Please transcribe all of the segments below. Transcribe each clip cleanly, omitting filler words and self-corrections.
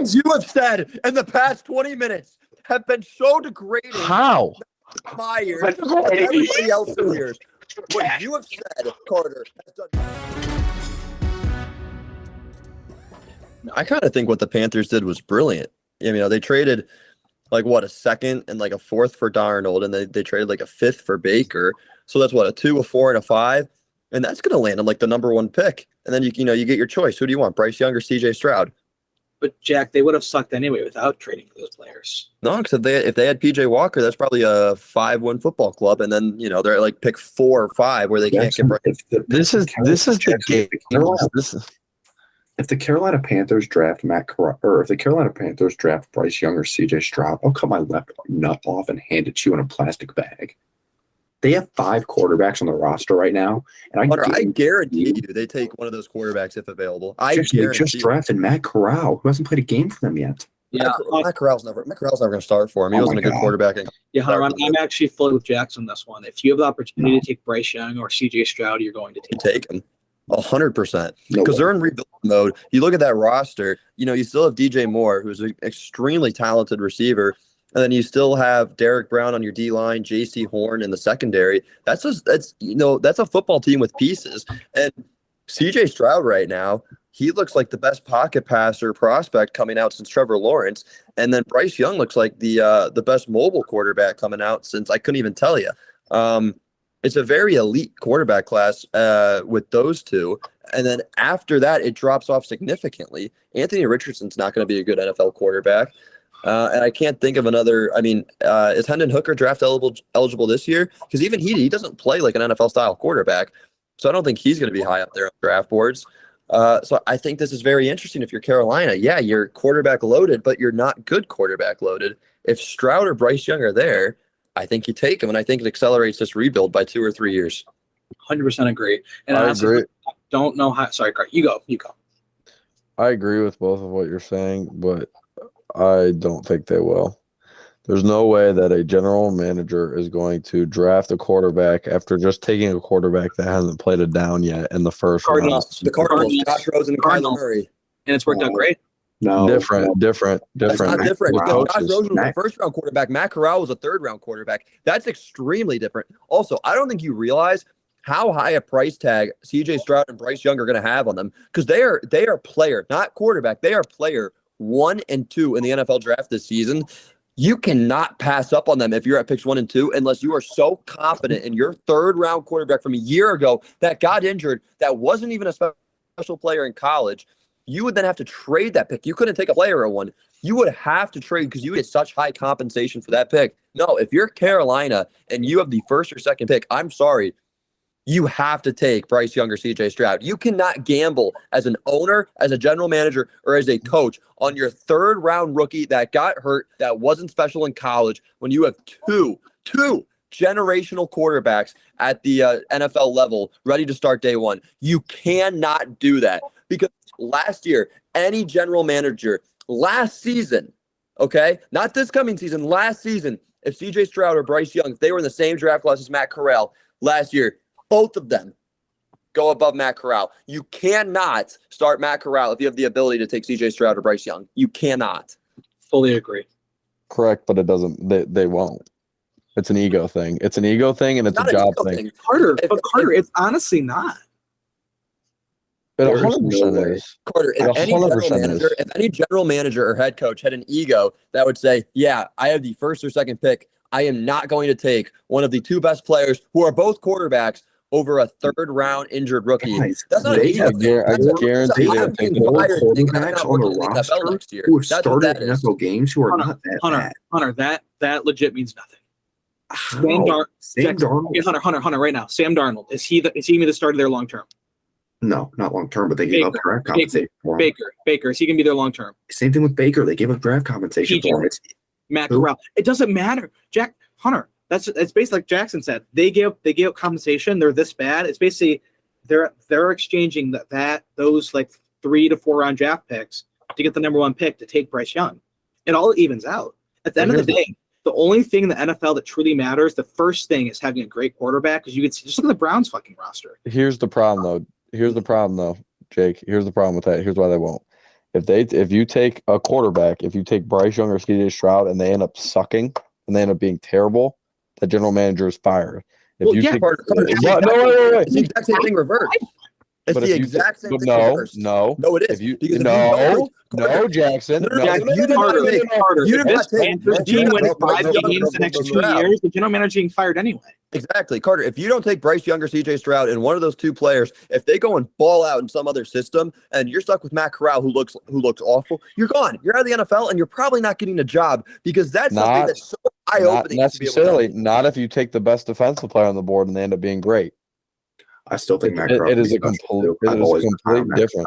things you have said in the past 20 minutes have been so degrading. How? My ears, everybody else's ears. What you have said, Carter, has done. I kind of think what the Panthers did was brilliant. They traded a second and a fourth for Darnold, and they traded a fifth for Baker. So that's a 2, a 4, and a 5, and that's going to land on the number 1 pick. And then you get your choice. Who do you want, Bryce Young or CJ Shroud? But Jack, they would have sucked anyway without trading for those players. No, because if they had PJ Walker, that's probably a 5-win football club, and then they're at pick 4 or 5 where they can't get Bryce. This is the game. If the Carolina Panthers draft if the Carolina Panthers draft Bryce Young or CJ Shroud, I'll cut my left nut off and hand it to you in a plastic bag. They have 5 quarterbacks on the roster right now, and I guarantee you they take one of those quarterbacks if available. They just drafted Matt Corral, who hasn't played a game for them yet. Yeah, Matt Corral's never going to start for him. He wasn't a good quarterback. I'm actually fully with Jackson on this one. If you have the opportunity to take Bryce Young or CJ Shroud, you're going to take him. 100%. Because they're in rebuild mode. You look at that roster, you still have DJ Moore, who's an extremely talented receiver. And then you still have Derek Brown on your D-line, J.C. Horn in the secondary. That's a football team with pieces. And C.J. Shroud right now, he looks like the best pocket passer prospect coming out since Trevor Lawrence. And then Bryce Young looks like the best mobile quarterback coming out since I couldn't even tell you. It's a very elite quarterback class with those two. And then after that, it drops off significantly. Anthony Richardson's not going to be a good NFL quarterback. And I can't think of another. Is Hendon Hooker draft eligible this year? Because even he doesn't play like an NFL-style quarterback. So I don't think he's going to be high up there on draft boards. So I think this is very interesting if you're Carolina. Yeah, you're quarterback loaded, but you're not good quarterback loaded. If Stroud or Bryce Young are there, I think you take them, and I think it accelerates this rebuild by 2 or 3 years. 100% agree. And I agree. Don't know how. Sorry, Cart. You go. I agree with both of what you're saying, but I don't think they will. There's no way that a general manager is going to draft a quarterback after just taking a quarterback that hasn't played a down yet in the first round. The Cardinals, Josh Rosen and Kyler Murray. And it's worked out great. No, different. It's not different. Josh Rosen was a first-round quarterback. Matt Corral was a third-round quarterback. That's extremely different. Also, I don't think you realize how high a price tag CJ Stroud and Bryce Young are going to have on them, because they are player, not quarterback. They are player 1 and 2 in the NFL draft this season. You cannot pass up on them if you're at picks 1 and 2 unless you are so confident in your third-round quarterback from a year ago that got injured, that wasn't even a special player in college. You would then have to trade that pick. You couldn't take a player at 1. You would have to trade because you get such high compensation for that pick. No, if you're Carolina and you have the first or second pick, I'm sorry, you have to take Bryce Young or CJ Stroud. You cannot gamble as an owner, as a general manager, or as a coach on your third-round rookie that got hurt, that wasn't special in college, when you have two generational quarterbacks at the NFL level ready to start day 1. You cannot do that, because last year, any general manager last season, okay, not this coming season, last season, if CJ Stroud or Bryce Young, if they were in the same draft class as Matt Corral last year, both of them go above Matt Corral. You cannot start Matt Corral if you have the ability to take CJ Stroud or Bryce Young. You cannot. Fully agree. Correct, but it doesn't. They won't. It's an ego thing. It's an ego thing, and it's a job thing. Carter, it's honestly not. It 100% is. Carter, if any general manager or head coach had an ego that would say, yeah, I have the first or second pick, I am not going to take one of the 2 best players who are both quarterbacks over a third-round injured rookie. Guys, that's not an ego. I guarantee they're taking quarterbacks on the roster who have started NFL games who are not that bad. Hunter, that legit means nothing. Sam Darnold. Hunter, right now. Sam Darnold, is he going to be the starter there long term? No, not long term, but they gave up draft compensation for him. Baker, is he going to be there long term? Same thing with Baker. They gave up draft compensation for him. Matt Corral. It doesn't matter. Hunter. It's basically like Jackson said. They give up compensation. They're this bad. It's basically they're exchanging those like 3 to 4 round draft picks to get the number 1 pick to take Bryce Young. It all evens out. At the end of the day, the only thing in the NFL that truly matters, the first thing, is having a great quarterback. Because you can see, just look at the Browns' fucking roster. Here's the problem, though, Jake. Here's the problem with that. Here's why they won't. If you take a quarterback, if you take Bryce Young or CJ Shroud and they end up sucking and they end up being terrible, the general manager is fired. If Well, you yeah, take Carter, wait. it's the exact same thing reversed. It's But the if you exact same but thing no, reversed. no, No, it is. if you Because if no, you don't take no, Jackson, No, if you do not take, Carter, if you if do not this take, Panthers if you team do wins not take 5 Bryce Young games or the next CJ 2 Stroud- years, the general manager getting fired anyway. Exactly, Carter. If you don't take Bryce Young or CJ Stroud and one of those two players, if they go and ball out in some other system, and you're stuck with Matt Corral, who looks awful, you're gone. You're out of the NFL, and you're probably not getting a job because that's something that's so eye not opening. necessarily. Not if you take the best defensive player on the board and they end up being great. I still think Matt It is a complete different.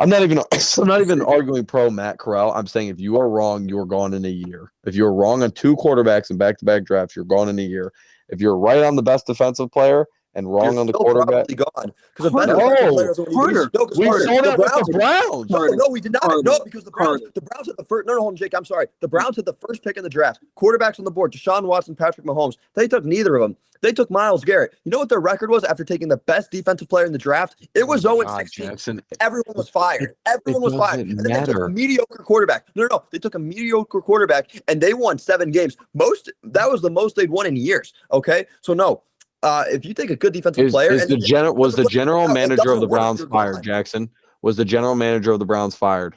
I'm not even arguing pro Matt Corral. I'm saying if you are wrong, you're gone in a year. If you're wrong on 2 quarterbacks in back-to-back drafts, you're gone in a year. If you're right on the best defensive player and wrong You're on the still quarterback, probably gone because the best No. defensive players are when you Carter, lose. we Carter, saw that with the Browns. Browns. No, we did not. Carter, No, because the Browns had the first. No, hold on, Jake. I'm sorry. The Browns had the first pick in the draft. Quarterbacks on the board: Deshaun Watson, Patrick Mahomes. They took neither of them. They took Myles Garrett. You know what their record was after taking the best defensive player in the draft? It was 0-16. Everyone was fired. Everyone was fired. And then they took a mediocre quarterback. No. They took a mediocre quarterback and they won 7 games. That was the most they'd won in years. Okay, so no. If you take a good defensive player, was the general manager of the Browns fired? Jackson, was the general manager of the Browns fired?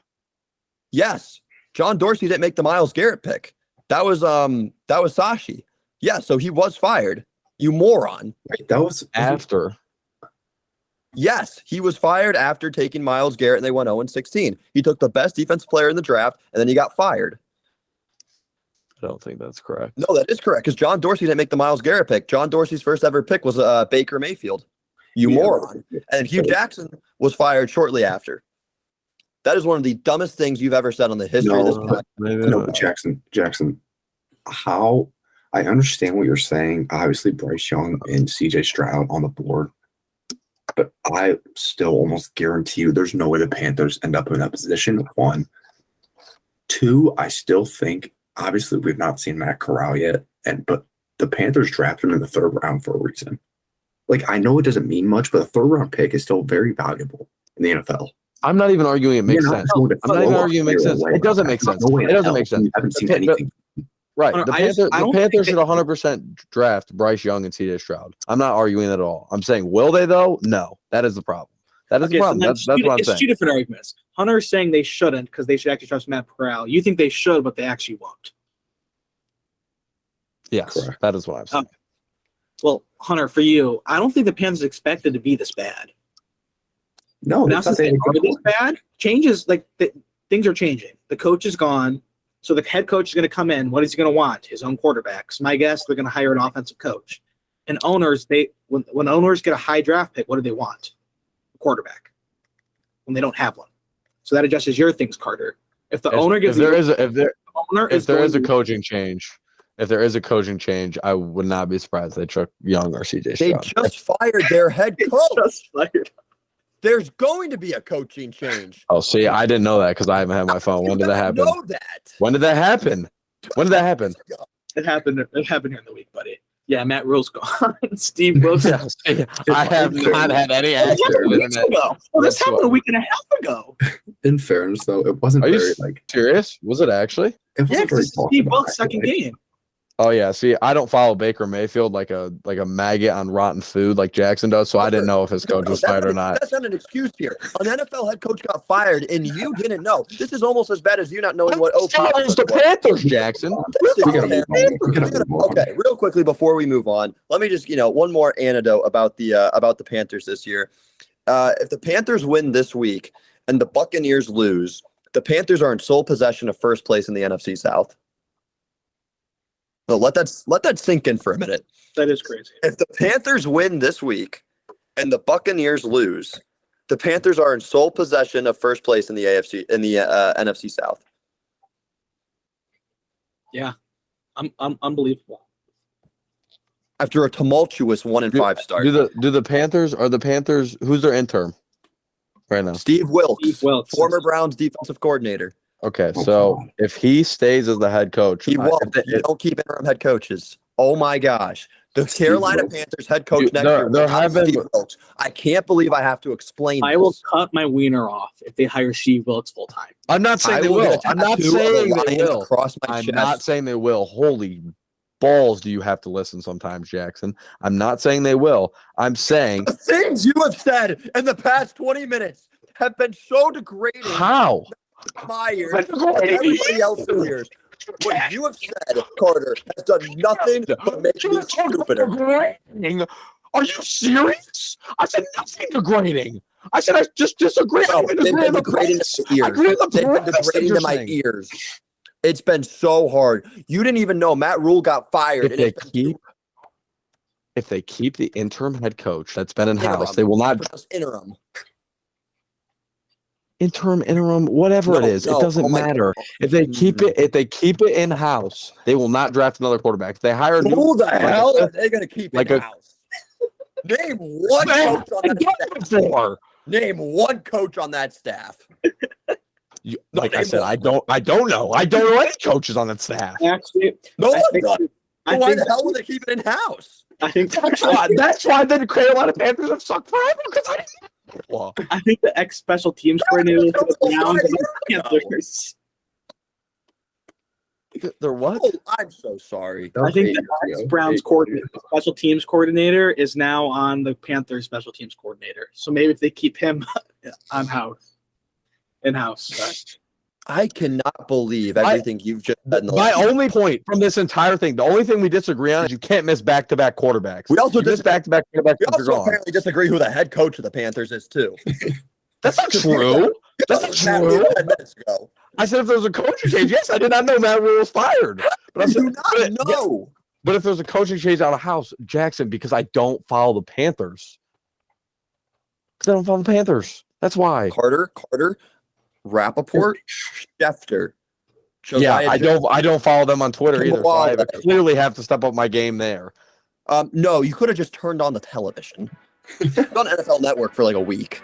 Yes, John Dorsey didn't make the Myles Garrett pick. That was Sashi. Yeah, so he was fired. You moron. Right, that was after. Yes, he was fired after taking Myles Garrett, and they went 0-16. He took the best defensive player in the draft, and then he got fired. I don't think that's correct. No, that is correct because John Dorsey didn't make the Myles Garrett pick. John Dorsey's first ever pick was Baker Mayfield. Moron. And Hugh Jackson was fired shortly after. That is one of the dumbest things you've ever said on the history of this podcast. No, Jackson, how I understand what you're saying. Obviously, Bryce Young and CJ Stroud on the board, but I still almost guarantee you there's no way the Panthers end up in that position. 1. 2, I still think, obviously, we've not seen Matt Corral yet, but the Panthers drafted him in the 3rd round for a reason. Like, I know it doesn't mean much, but a 3rd round pick is still very valuable in the NFL. I'm not even arguing it makes sense. I'm not even arguing it makes sense. It doesn't make sense. It doesn't make sense. I haven't seen anything. Right. The Panthers should 100% draft Bryce Young and CJ Stroud. I'm not arguing that at all. I'm saying, will they, though? No. That is the problem. That is the problem. That's what I'm saying. It's 2 different arguments. Hunter is saying they shouldn't because they should actually trust Matt Corral. You think they should, but they actually won't. Yes, correct. That is what I'm saying. Well, Hunter, for you, I don't think the Panthers expected to be this bad. No, now since they are this bad, changes things are changing. The coach is gone, so the head coach is going to come in. What is he going to want? His own quarterbacks. My guess, they're going to hire an offensive coach. And owners, when owners get a high draft pick, what do they want? A quarterback. When they don't have one, so that adjusts your things, Carter. If the owner gives if there is a coaching change. If there is a coaching change, I would not be surprised they took Young or CJ Stroud. They just fired their head coach. Just fired. There's going to be a coaching change. Oh, see, I didn't know that because I haven't had my phone. When did that happen? Know that. When did that happen? When did that happen? It happened here in the week, buddy. Yeah, Matt Rhule's gone. Steve Wilson. I have not had any access to internet. Well, this happened a week and a half ago. In fairness, though, it wasn't very serious. Was it actually? It wasn't very Steve Wilkes' second game. Oh yeah, see, I don't follow Baker Mayfield like a maggot on rotten food like Jackson does, so I didn't know if his coach was fired or not. That's not an excuse here. An NFL head coach got fired, and you didn't know. This is almost as bad as you not knowing what OP was. The Panthers, Jackson. Okay, real quickly before we move on, let me just one more anecdote about the Panthers this year. If the Panthers win this week and the Buccaneers lose, the Panthers are in sole possession of first place in the NFC South. So let that sink in for a minute. That is crazy. If the Panthers win this week and the Buccaneers lose, the Panthers are in sole possession of first place in the NFC South. Yeah, unbelievable. After a tumultuous 1-5 start. Do the Panthers? Who's their interim right now? Steve Wilkes, former Browns defensive coordinator. Okay, so if he stays as the head coach, he won't. You don't keep interim head coaches. Oh my gosh, The Carolina Panthers head coach next year will have Steve Wilkes. I can't believe I have to explain I will cut my wiener off if they hire Steve Wilkes full time. I'm not saying they will. I'm not saying they will. I'm not saying they will. Holy balls, do you have to listen sometimes, Jackson? I'm not saying they will. I'm saying the things you have said in the past 20 minutes have been so degrading. How? My ears, everybody else's ears. What you have said, Carter, has done nothing but make me stupider. Degrading? Are you serious? I said nothing degrading. I said I just disagree. No, they've been degrading to my ears. They've been degrading to my ears. It's been so hard. You didn't even know Matt Rhule got fired. If they keep the interim head coach that's been in house, they will not interim. Interim, whatever it is, it doesn't matter. If they keep it in house, they will not draft another quarterback. If they hire who the hell are they going to keep in house? Name one coach on that staff. Name one coach on that staff. Like I said, I don't know. I don't know any coaches on that staff. Actually, no one does. Why the hell would they keep it in house? I think that's why the Carolina Panthers have sucked forever because I think the ex-special teams coordinator for the Browns and the Panthers. They're what? Oh, I'm so sorry. I think the ex-Browns special teams coordinator is now on the Panthers special teams coordinator. So maybe if they keep him in-house. I cannot believe everything you've just said. My only point from this entire thing, the only thing we disagree on is you can't miss back-to-back quarterbacks. We also miss back-to-back quarterbacks. We also apparently disagree who the head coach of the Panthers is too. That's not true. That's not true. 10 minutes ago. I said if there was a coaching change, yes, I did not know Matt Rhule was fired. But I do not know. But if there's a coaching change out of house, Jackson, because I don't follow the Panthers. Because I don't follow the Panthers. That's why. Carter, Rappaport, Schefter. I don't follow them on Twitter either. So I clearly have to step up my game there. No, you could have just turned on the television. It's on NFL Network for like a week.